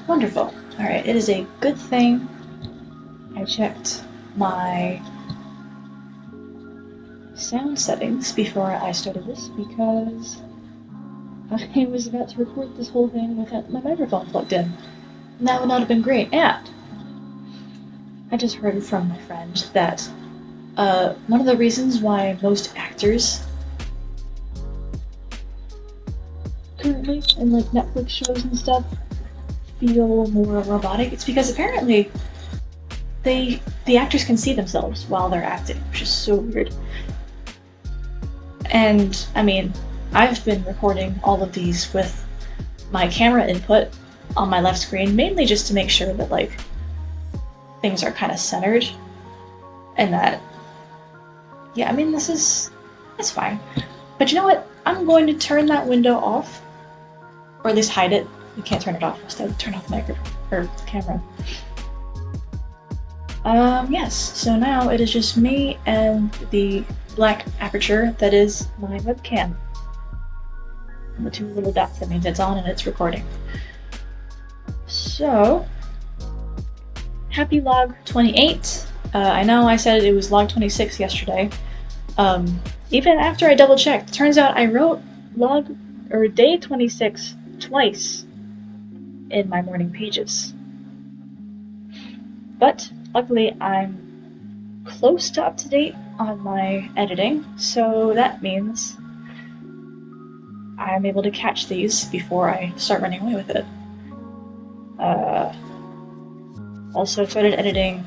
Wonderful. Alright, it is a good thing I checked my sound settings before I started this because I was about to record this whole thing without my microphone plugged in. And that would not have been great. And I just heard from my friend that one of the reasons why most actors currently in like Netflix shows and stuff feel more robotic, it's because apparently the actors can see themselves while they're acting, which is so weird. And I mean, I've been recording all of these with my camera input on my left screen, mainly just to make sure that like things are kind of centered and that, yeah, I mean, it's fine. But you know what? I'm going to turn that window off, or at least hide it. You can't turn it off, instead turn off the microphone or camera. Yes, so now it is just me and the black aperture that is my webcam. And the two little dots, that means it's on and it's recording. So, happy log 28. I know I said it was log 26 yesterday. Even after I double checked, turns out I wrote day 26 twice in my morning pages. But luckily I'm close to up to date on my editing, so that means I'm able to catch these before I start running away with it. Also started editing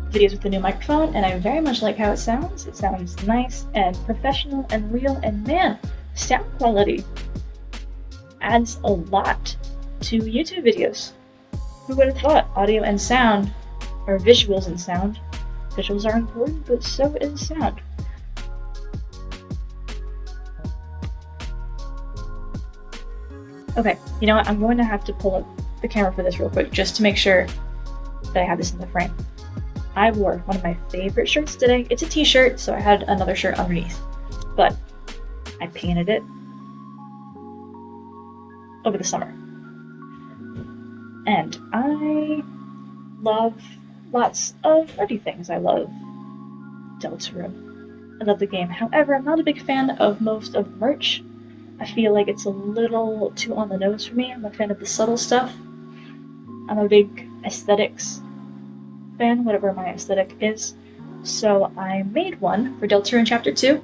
videos with the new microphone, and I very much like how it sounds. It sounds nice and professional and real, and man, sound quality adds a lot to YouTube videos. Who would have thought audio and sound, or visuals and sound? Visuals are important, but so is sound. Okay, you know what? I'm going to have to pull up the camera for this real quick just to make sure that I have this in the frame. I wore one of my favorite shirts today. It's a t-shirt, so I had another shirt underneath. But I painted it over the summer. And I love lots of nerdy things. I love Deltarune. I love the game. However, I'm not a big fan of most of the merch. I feel like it's a little too on the nose for me. I'm a fan of the subtle stuff. I'm a big aesthetics fan, whatever my aesthetic is. So I made one for Deltarune Chapter 2.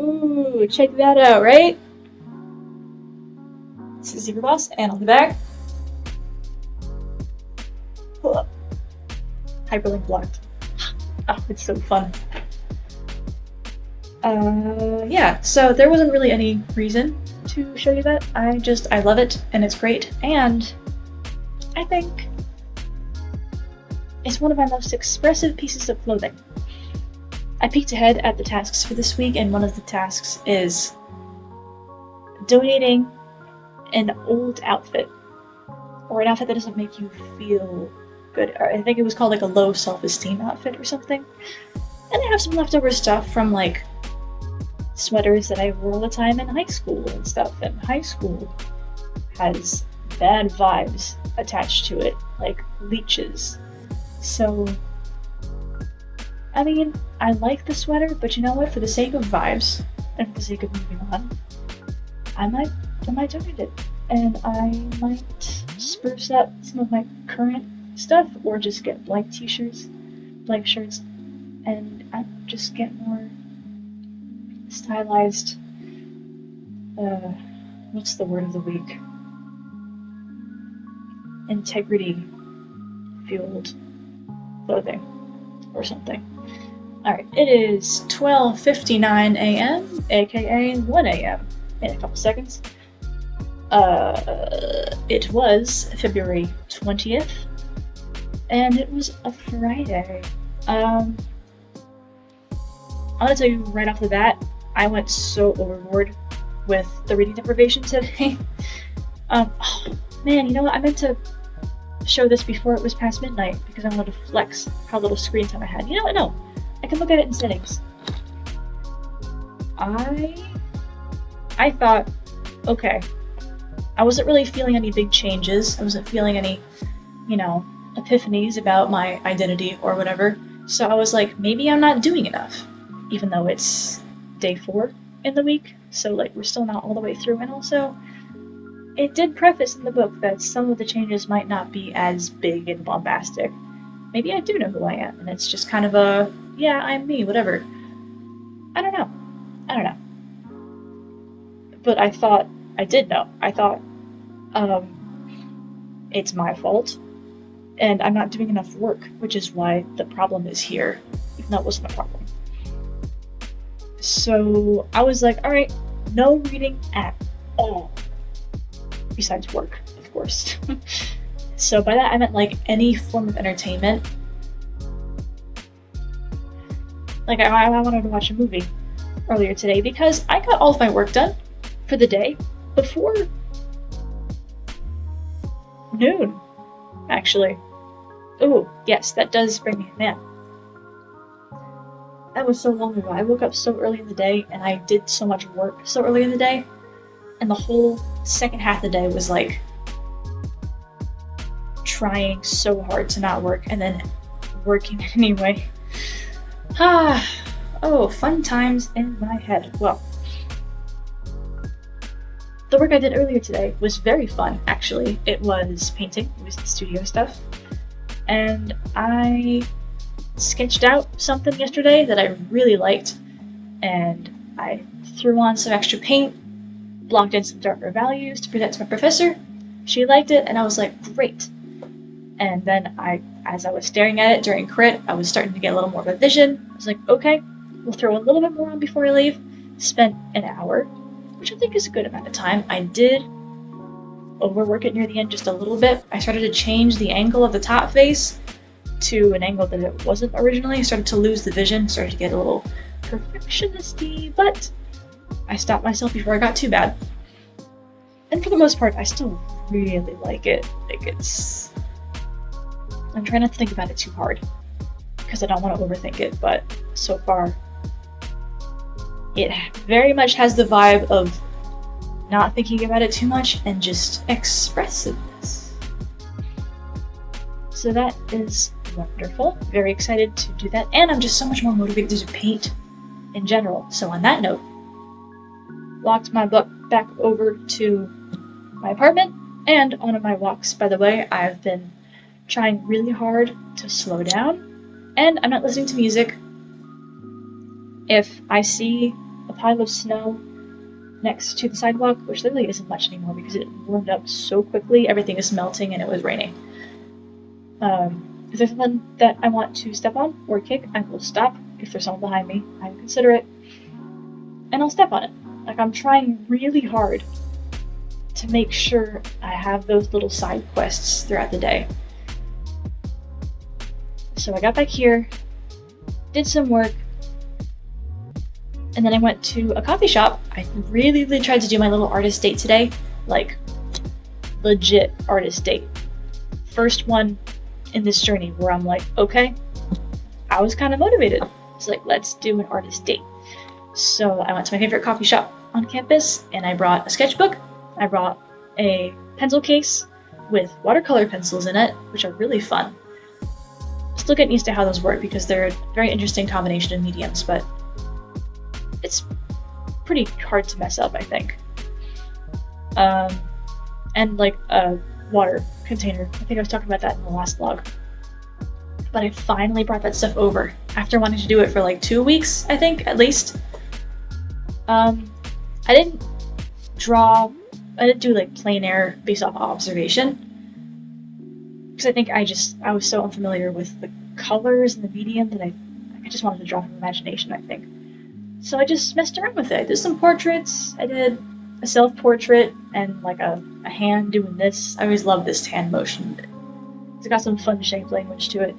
Ooh, check that out, right? This is Zebra Boss, and on the back, pull up. Hyperlink blocked. Oh, it's so fun. Yeah, so there wasn't really any reason to show you that. I love it, and it's great, and I think it's one of my most expressive pieces of clothing. I peeked ahead at the tasks for this week, and one of the tasks is donating an old outfit, or an outfit that doesn't make you feel good. I think it was called like a low self-esteem outfit or something. And I have some leftover stuff from like sweaters that I wore all the time in high school and stuff, and high school has bad vibes attached to it, like leeches. So, I mean, I like the sweater, but you know what? For the sake of vibes, and for the sake of moving on, I might donate it. And I might spruce up some of my current stuff, or just get blank t-shirts, blank shirts, and I just get more stylized, what's the word of the week? Integrity-fueled clothing, or something. Alright, it is 12:59 a.m., aka 1 a.m. in a couple seconds. It was February 20th, and it was a Friday. I'm gonna tell you right off the bat, I went so overboard with the reading deprivation today. Oh, man, you know what? I meant to show this before it was past midnight because I wanted to flex how little screen time I had. You know what? No. I can look at it in settings. I thought, okay, I wasn't really feeling any big changes. I wasn't feeling any, epiphanies about my identity or whatever. So I was like, maybe I'm not doing enough, even though it's day 4 in the week. So like we're still not all the way through, and also it did preface in the book that some of the changes might not be as big and bombastic. Maybe I do know who I am, and it's just kind of a, yeah, I'm me, whatever. I don't know. But I thought I did know. I thought, it's my fault, and I'm not doing enough work, which is why the problem is here, even though it wasn't a problem. So I was like, alright, no reading at all. Besides work, of course. So by that I meant like any form of entertainment. Like I wanted to watch a movie earlier today because I got all of my work done for the day before noon, actually. Oh, yes, that does bring me a nap. That was so long ago. I woke up so early in the day and I did so much work so early in the day, and the whole second half of the day was like trying so hard to not work and then working anyway. Oh, fun times in my head. Well, the work I did earlier today was very fun, actually. It was painting, it was studio stuff, and I sketched out something yesterday that I really liked, and I threw on some extra paint, blocked in some darker values to present to my professor. She liked it, and I was like, great. And then as I was staring at it during crit, I was starting to get a little more of a vision. I was like, okay, we'll throw a little bit more on before I leave. Spent an hour, which I think is a good amount of time. I did overwork it near the end just a little bit. I started to change the angle of the top face to an angle that it wasn't originally. I started to lose the vision, started to get a little perfectionist-y, but I stopped myself before I got too bad. And for the most part, I still really like it. I'm trying not to think about it too hard, because I don't want to overthink it, but so far, it very much has the vibe of not thinking about it too much and just expressiveness. So that is wonderful. Very excited to do that, and I'm just so much more motivated to paint in general. So on that note, walked my butt back over to my apartment, and on my walks, by the way, I've been trying really hard to slow down, and I'm not listening to music. If I see a pile of snow next to the sidewalk, which literally isn't much anymore because it warmed up so quickly, everything is melting and it was raining. If there's something that I want to step on or kick, I will stop. If there's someone behind me, I will consider it, and I'll step on it. Like, I'm trying really hard to make sure I have those little side quests throughout the day. So I got back here, did some work, and then I went to a coffee shop. I really tried to do my little artist date today. Like, legit artist date. First one in this journey where I'm like, okay, I was kind of motivated. It's like, let's do an artist date. So I went to my favorite coffee shop on campus, and I brought a sketchbook. I brought a pencil case with watercolor pencils in it, which are really fun. Still getting used to how those work because they're a very interesting combination of mediums, but it's pretty hard to mess up, I think. And like a water container. I think I was talking about that in the last vlog. But I finally brought that stuff over after wanting to do it for like 2 weeks, I think, at least. I didn't do like plein air based off observation. Because I think I was so unfamiliar with the colors and the medium that I just wanted to draw from imagination, I think. So I just messed around with it. I did some portraits. I did a self-portrait and like a hand doing this. I always love this hand motion. It's got some fun shape language to it.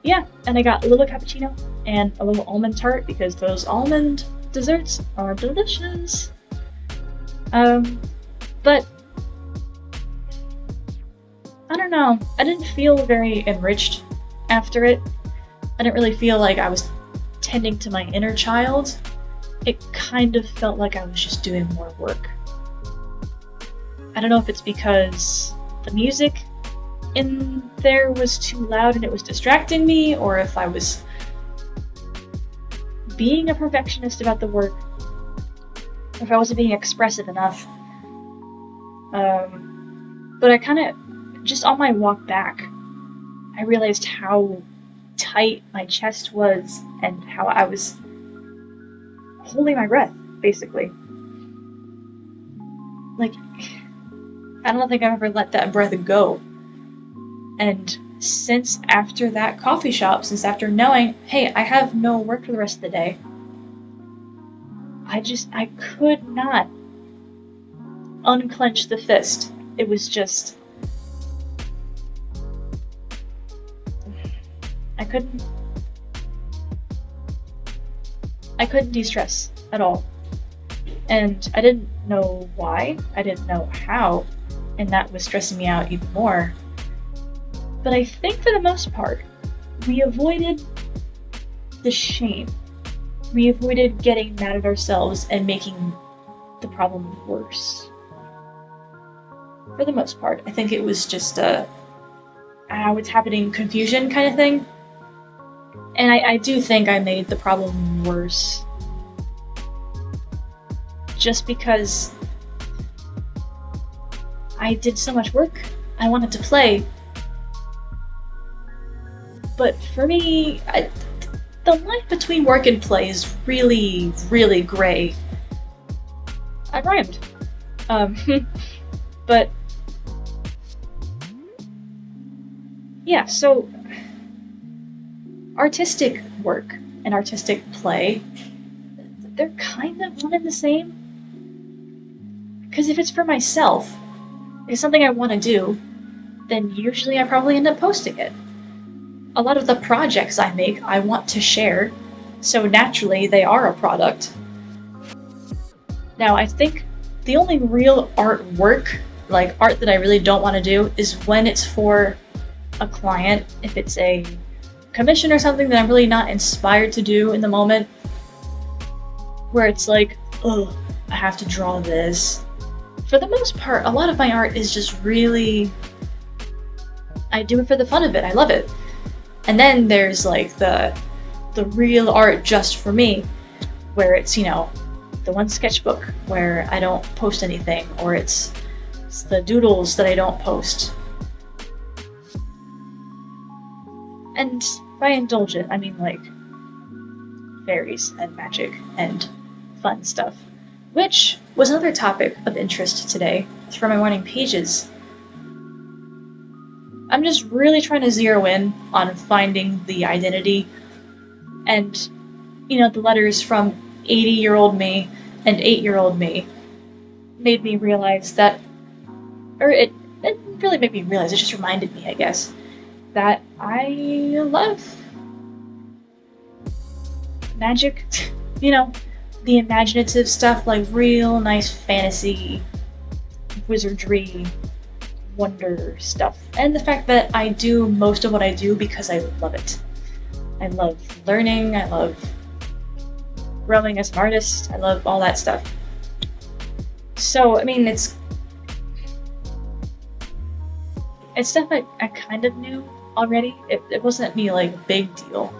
Yeah, and I got a little cappuccino and a little almond tart because those almond desserts are delicious. But I don't know. I didn't feel very enriched after it. I didn't really feel like I was tending to my inner child. it kind of felt like I was just doing more work. I don't know if it's because the music in there was too loud and it was distracting me, or if I was being a perfectionist about the work, or if I wasn't being expressive enough. But I kind of, just on my walk back, I realized how tight my chest was and how I was holding my breath, basically. Like, I don't think I've ever let that breath go. And since after that coffee shop, since after knowing, hey, I have no work for the rest of the day, I could not unclench the fist. It was just, I couldn't de-stress at all. And I didn't know why, I didn't know how, and that was stressing me out even more. But I think for the most part, we avoided the shame. We avoided getting mad at ourselves and making the problem worse. For the most part, I think it was just a what's happening confusion kind of thing. And I do think I made the problem worse. Just because I did so much work, I wanted to play. But for me, the line between work and play is really, really gray. I rhymed. But yeah, so artistic work and artistic play, they're kind of one and the same. Because if it's for myself, if it's something I want to do, then usually I probably end up posting it. A lot of the projects I make, I want to share, so naturally they are a product. Now, I think the only real artwork, like art that I really don't want to do, is when it's for a client, if it's a commission or something that I'm really not inspired to do in the moment, where it's like, oh, I have to draw this. For the most part, a lot of my art is just really, I do it for the fun of it, I love it. And then there's like the real art just for me, where it's, the one sketchbook where I don't post anything, or it's the doodles that I don't post. And by indulgent, I mean like fairies and magic and fun stuff, which was another topic of interest today for my morning pages. I'm just really trying to zero in on finding the identity, and the letters from 80-year-old me and 8-year-old me made me realize that, or it really made me realize, it just reminded me, I guess, that I love magic, the imaginative stuff, like real nice fantasy, wizardry, wonder stuff. And the fact that I do most of what I do because I love it. I love learning, I love growing as an artist, I love all that stuff. So, I mean, it's stuff I kind of knew already. It wasn't me like a big deal.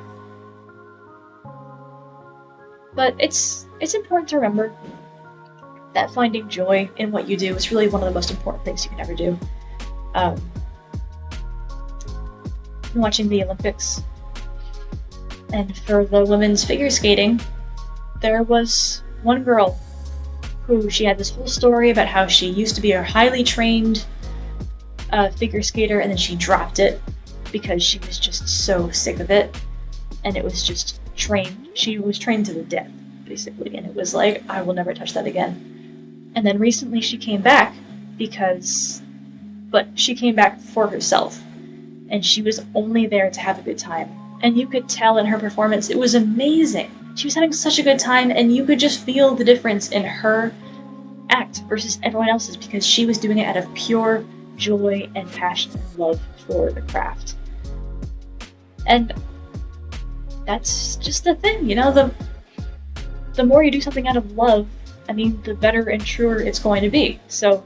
But it's important to remember that finding joy in what you do is really one of the most important things you can ever do. Watching the Olympics, and for the women's figure skating, there was one girl who, she had this whole story about how she used to be a highly trained figure skater, and then she dropped it because she was just so sick of it, and it was just she was trained to the death, basically, and it was like, I will never touch that again. And then recently she came back but she came back for herself, and she was only there to have a good time. And you could tell in her performance, it was amazing. She was having such a good time, and you could just feel the difference in her act versus everyone else's, because she was doing it out of pure joy and passion and love for the craft. And that's just the thing, the more you do something out of love, I mean, the better and truer it's going to be. So,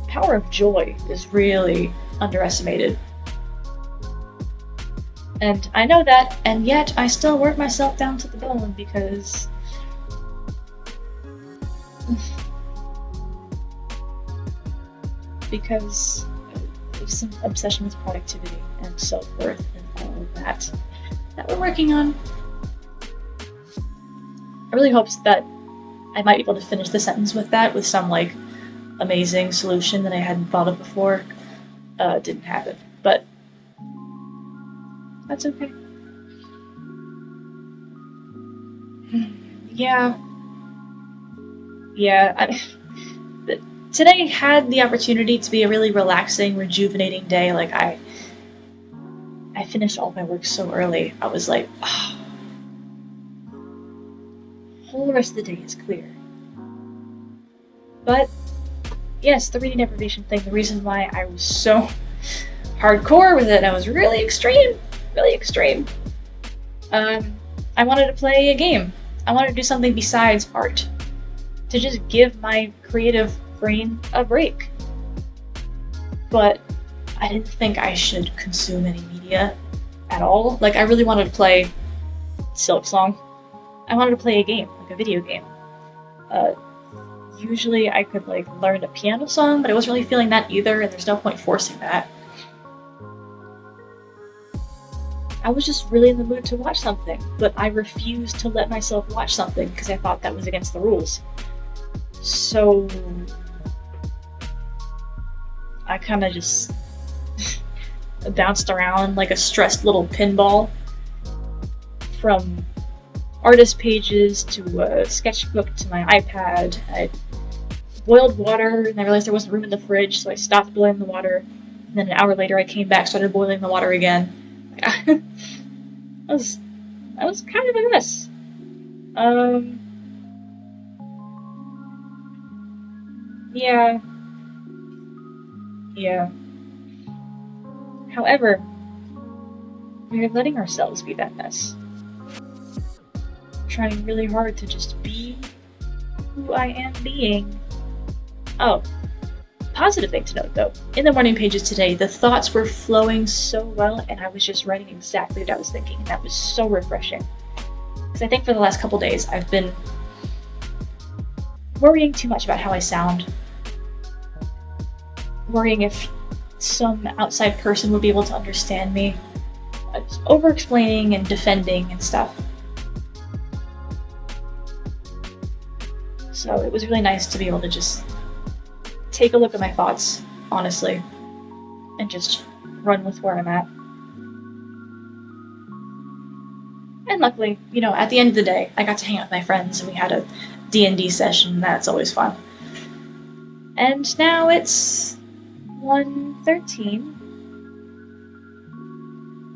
power of joy is really underestimated. And I know that, and yet I still work myself down to the bone because of some obsession with productivity and self-worth and all of that we're working on. I really hope that I might be able to finish the sentence with that, with some like amazing solution that I hadn't thought of before. Didn't happen, but that's okay. Yeah, yeah. Today had the opportunity to be a really relaxing, rejuvenating day. Like I finished all my work so early. I was like, oh, the whole rest of the day is clear. But yes, the reading deprivation thing. The reason why I was so hardcore with it, and I was really extreme. I wanted to play a game. I wanted to do something besides art. To just give my creative brain a break. But I didn't think I should consume any media at all. Like, I really wanted to play Silksong. I wanted to play a game, like a video game. Usually I could, like, learn a piano song, but I wasn't really feeling that either, and there's no point forcing that. I was just really in the mood to watch something, but I refused to let myself watch something because I thought that was against the rules. So I kind of just bounced around like a stressed little pinball from artist pages to a sketchbook to my iPad. I boiled water and I realized there wasn't room in the fridge, so I stopped boiling the water. And then an hour later I came back, started boiling the water again. I was kind of a mess. Yeah. However, we're letting ourselves be that mess. Trying really hard to just be who I am being. Oh, positive thing to note though. In the morning pages today, the thoughts were flowing so well, and I was just writing exactly what I was thinking, and that was so refreshing. Because I think for the last couple days, I've been worrying too much about how I sound. Worrying if some outside person would be able to understand me. I was over-explaining and defending and stuff. So it was really nice to be able to just take a look at my thoughts, honestly, and just run with where I'm at. And luckily, at the end of the day, I got to hang out with my friends and we had a D&D session, and that's always fun. And now it's 1:13.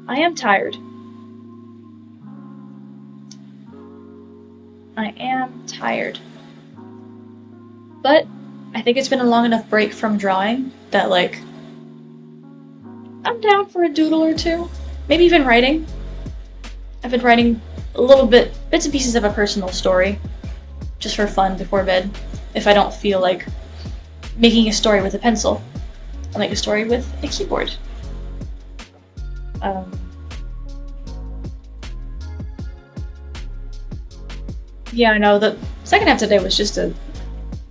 I am tired. But I think it's been a long enough break from drawing that, like, I'm down for a doodle or two. Maybe even writing. I've been writing a little bits and pieces of a personal story, just for fun before bed, if I don't feel like making a story with a pencil. I'll make a story with a keyboard. Yeah, I know, the second half today was just a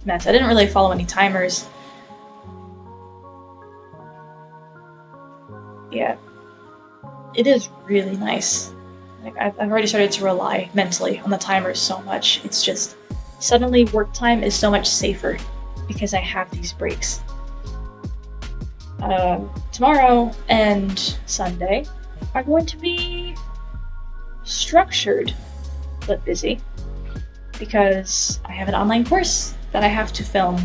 mess. I didn't really follow any timers. Yeah. It is really nice. Like, I've already started to rely mentally on the timers so much. It's just, suddenly work time is so much safer because I have these breaks. Tomorrow and Sunday are going to be structured but busy because I have an online course that I have to film,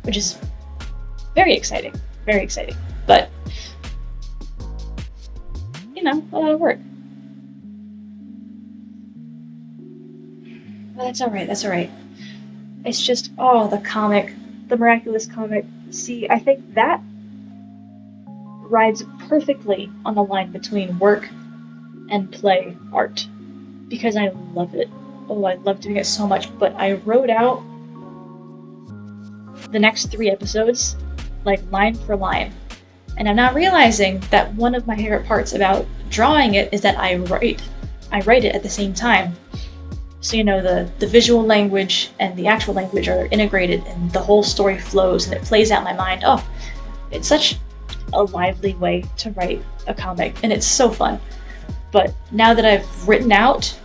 which is very exciting, but a lot of work. But that's alright. It's just, the miraculous comic. See, I think that rides perfectly on the line between work and play art, because I love it. oh, I love doing it so much, but I wrote out the next 3 episodes, like line for line. And I'm now realizing that one of my favorite parts about drawing it is that I write it at the same time. So, you know, the visual language and the actual language are integrated and the whole story flows and it plays out in my mind. Oh, it's such a lively way to write a comic and it's so fun. But now that I've written out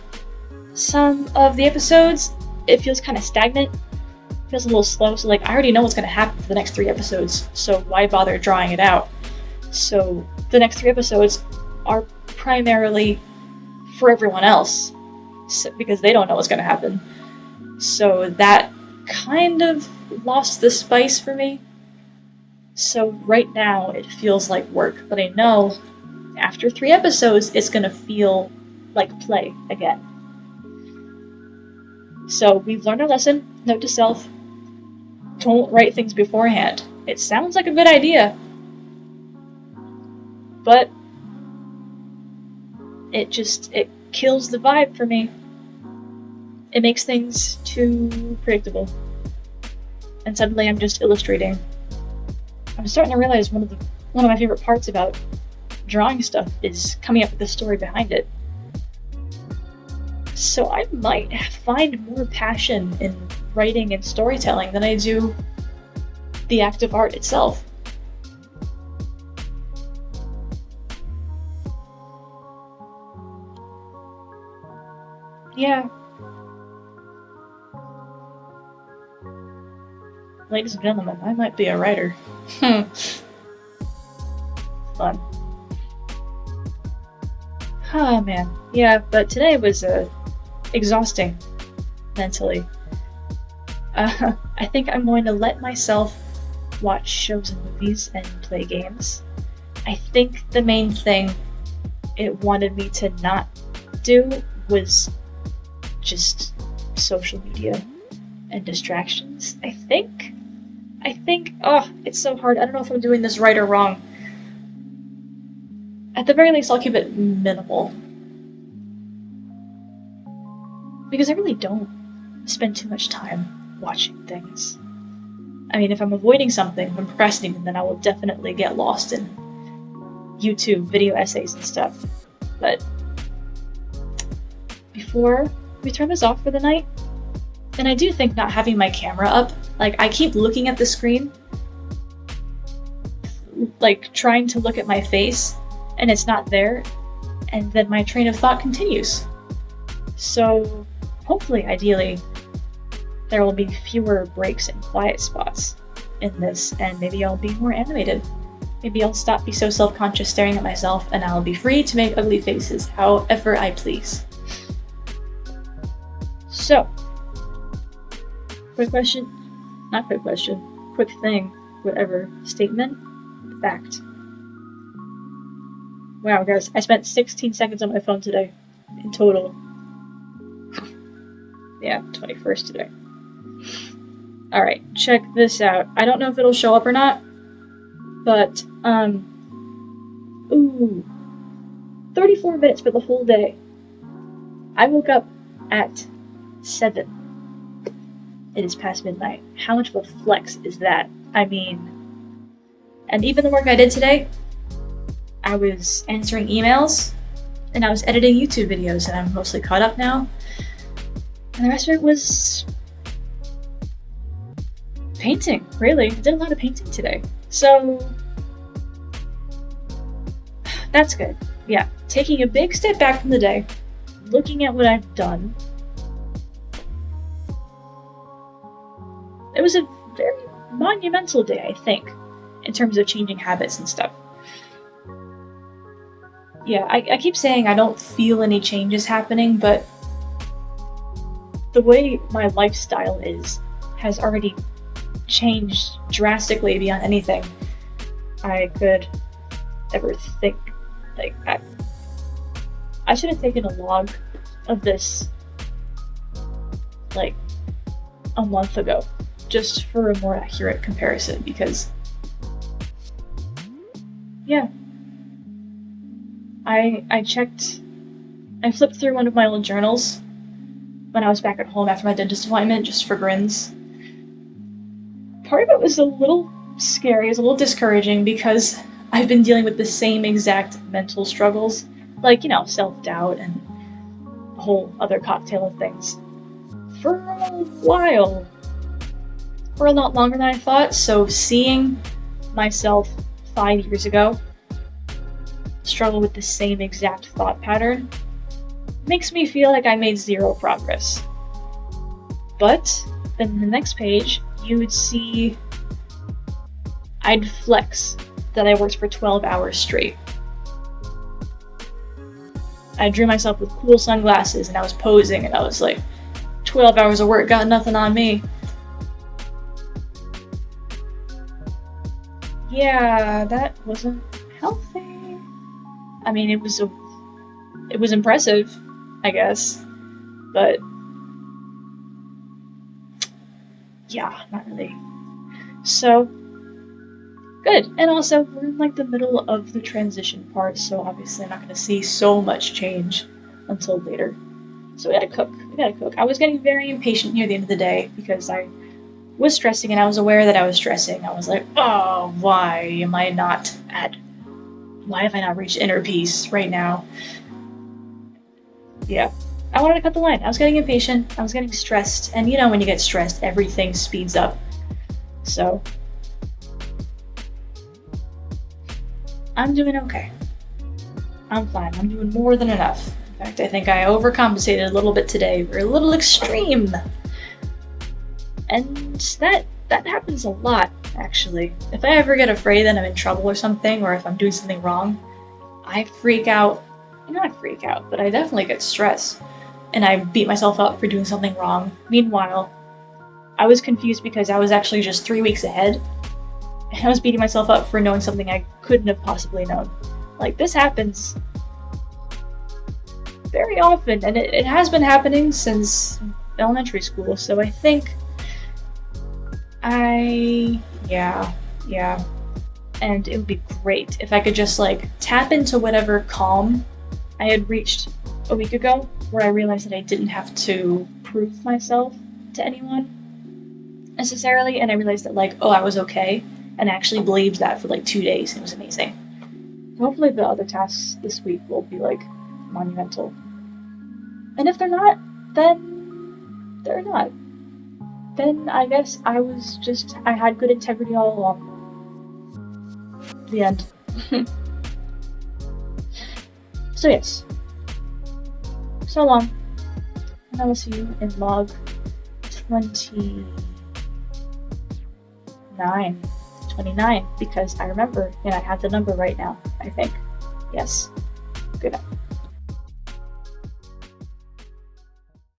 some of the episodes, it feels kind of stagnant. It feels a little slow, so like I already know what's going to happen for the next 3 episodes, so why bother drawing it out? So the next 3 episodes are primarily for everyone else, because they don't know what's going to happen. So that kind of lost the spice for me. So right now it feels like work, but I know after 3 episodes it's going to feel like play again. So we've learned our lesson. Note to self, don't write things beforehand. It sounds like a good idea, but it kills the vibe for me. It makes things too predictable. And suddenly I'm just illustrating. I'm starting to realize one of my favorite parts about drawing stuff is coming up with the story behind it. So I might find more passion in writing and storytelling than I do the act of art itself. Yeah. Ladies and gentlemen, I might be a writer. Fun. Oh man. Yeah, but today was exhausting mentally. I think I'm going to let myself watch shows and movies and play games. I think the main thing it wanted me to not do was just social media and distractions. I think, oh, it's so hard. I don't know if I'm doing this right or wrong. At the very least, I'll keep it minimal. Because I really don't spend too much time watching things. I mean, if I'm avoiding something, if I'm procrastinating, then I will definitely get lost in YouTube video essays and stuff. But before we turn this off for the night, and I do think not having my camera up, like I keep looking at the screen, like trying to look at my face, and it's not there, and then my train of thought continues. So hopefully, ideally, there will be fewer breaks and quiet spots in this, and maybe I'll be more animated. Maybe I'll stop being so self-conscious staring at myself, and I'll be free to make ugly faces however I please. So, quick thing, whatever, statement, fact. Wow, guys, I spent 16 seconds on my phone today, in total. Yeah, 21st today. Alright, check this out. I don't know if it'll show up or not, but, 34 minutes for the whole day. I woke up at 7. It is past midnight. How much of a flex is that? I mean, and even the work I did today, I was answering emails, and I was editing YouTube videos, and I'm mostly caught up now. And the rest of it was painting, really. I did a lot of painting today. So that's good. Yeah, taking a big step back from the day, looking at what I've done. It was a very monumental day, I think, in terms of changing habits and stuff. Yeah, I keep saying I don't feel any changes happening, but the way my lifestyle has already changed drastically beyond anything I could ever think. Like, I should have taken a log of this, like, a month ago, just for a more accurate comparison, because, yeah. I flipped through one of my old journals, when I was back at home after my dentist appointment, just for grins. Part of it was a little scary, it was a little discouraging because I've been dealing with the same exact mental struggles, like, self-doubt and a whole other cocktail of things, for a while. For a lot longer than I thought, so seeing myself 5 years ago struggle with the same exact thought pattern makes me feel like I made zero progress. But then in the next page, you would see I'd flex that I worked for 12 hours straight. I drew myself with cool sunglasses and I was posing and I was like, 12 hours of work got nothing on me. Yeah, that wasn't healthy. I mean, it was impressive, I guess, but yeah, not really. So, good. And also, we're in like the middle of the transition part, so obviously I'm not gonna see so much change until later. So we gotta cook. I was getting very impatient near the end of the day because I was stressing and I was aware that I was stressing. I was like, oh, why have I not reached inner peace right now? Yeah. I wanted to cut the line. I was getting impatient. I was getting stressed. And when you get stressed, everything speeds up. So, I'm doing okay. I'm fine. I'm doing more than enough. In fact, I think I overcompensated a little bit today. We're a little extreme. And that happens a lot, actually. If I ever get afraid that I'm in trouble or something, or if I'm doing something wrong, I freak out. Not freak out, but I definitely get stressed. And I beat myself up for doing something wrong. Meanwhile, I was confused because I was actually just 3 weeks ahead. And I was beating myself up for knowing something I couldn't have possibly known. Like, this happens very often, and it has been happening since elementary school, so I think yeah. And it would be great if I could just, tap into whatever calm I had reached a week ago, where I realized that I didn't have to prove myself to anyone, necessarily, and I realized that, I was okay, and I actually believed that for, 2 days, and it was amazing. Hopefully the other tasks this week will be, monumental. And if they're not, then they're not. Then I guess I had good integrity all along. The end. So yes. So long. And I will see you in log 29, because I remember, and I have the number right now, I think. Yes. Good night.